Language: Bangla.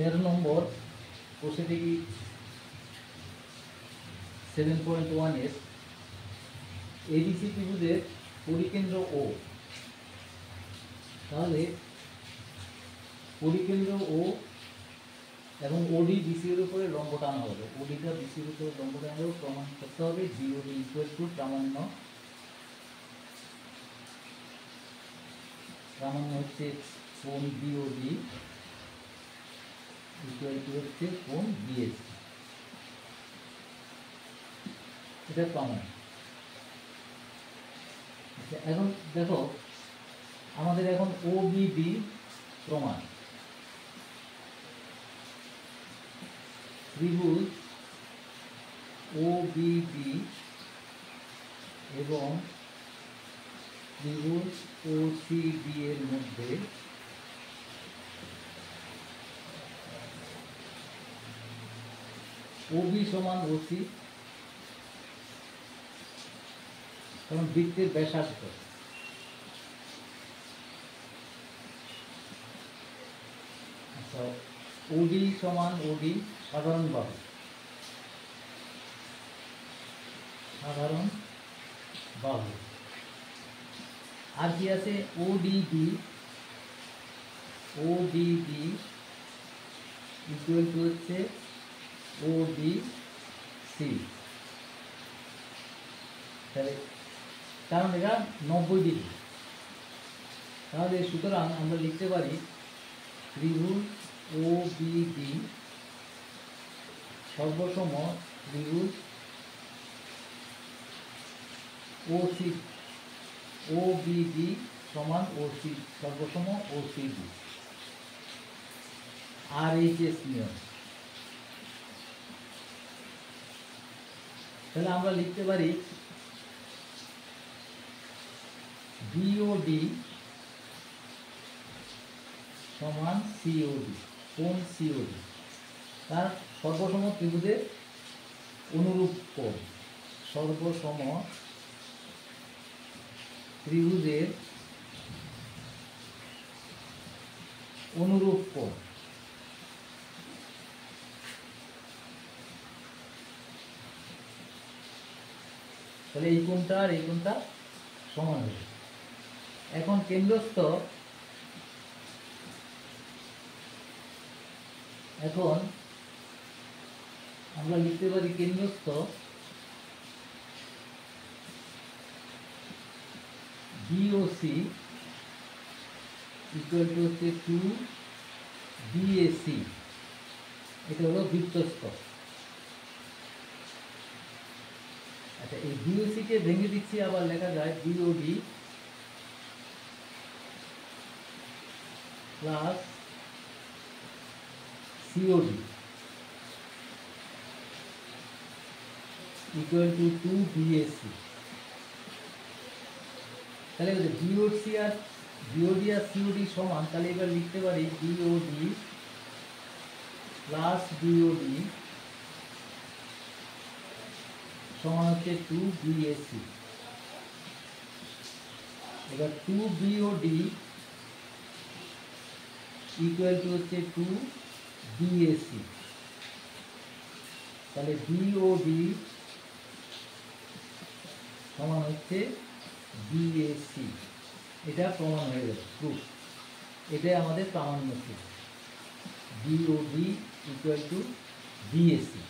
13 নম্বর কোষে থেকে 7.1 এর এবিসি ত্রিভুজের পরিকেন্দ্র ও, তাহলে পরিকেন্দ্র ও এবং ওডি বিসির উপরে লম্ব টানা হলো, ওডিটা বিসির উপরে লম্ব টানা হলো, প্রমাণ করতে হবে বিওডি ইকুয়াল টু প্রামাণ্য হচ্ছে কোণ বিওডি ইকুয়াল টু হচ্ছে কোণ বিএসি, এটা প্রমাণ। আচ্ছা, এখন দেখো আমাদের এখন ওবিডি প্রমাণ। ত্রিভুজ ওবিডি এবং ত্রিভুজ ওসিডি এর মধ্যে ওবি সমান ওসি, কারণ বৃত্তের ব্যাসার্ধ, আচ্ছা ওডি সমান ওডি সাধারণ বাহু, আর কি আছে ওডিবি ইকুয়াল টু হচ্ছে ওডিসি, তাহলে কারণ এটা 90 ডিগ্রি, তাহলে সুতরাং আমরা লিখতে পারি ত্রিভুজ ওবিডি সর্বসম ত্রিভুজ ওবিডি সমান ওসি সর্বসম ওসিডি, RHS নিয়ম। তাহলে আমরা লিখতে পারি বিওডি সমান সিওডি, কোণ সিওডি তার সর্বসম ত্রিভুজের অনুরূপ কোণ, সর্বসম ত্রিভুজের অনুরূপ কোণ। তাহলে এই কোণটা আর এই কোণটা সমান হবে। এখন কেন্দ্রস্থ, এখন আমরা লিখতে পারি কেন্দ্রস্থ বিওসি ইকুয়াল টু হচ্ছে 2 বিএসি, এটা হলো বৃত্তস্থ। আচ্ছা, এই বিওসি কে ভেঙে দিচ্ছি, আবার লেখা যায় BOD plus COD equal to 2 BAC. তাহলে বিওডি আর সিওডি সমান, তাহলে এবার লিখতে পারি বিওডি প্লাস বিওডি সমান হচ্ছে 2 বিএসি। এবার 2 বিওডি ইকুয়াল টু হচ্ছে 2 বিএসি, তাহলে বিওডি সমান হচ্ছে বিএসি, এটা প্রমাণ হয়ে গেল, প্রুফ। এটাই আমাদের প্রামাণ্য ছিল, বিওডি ইকুয়াল টু বিএসি।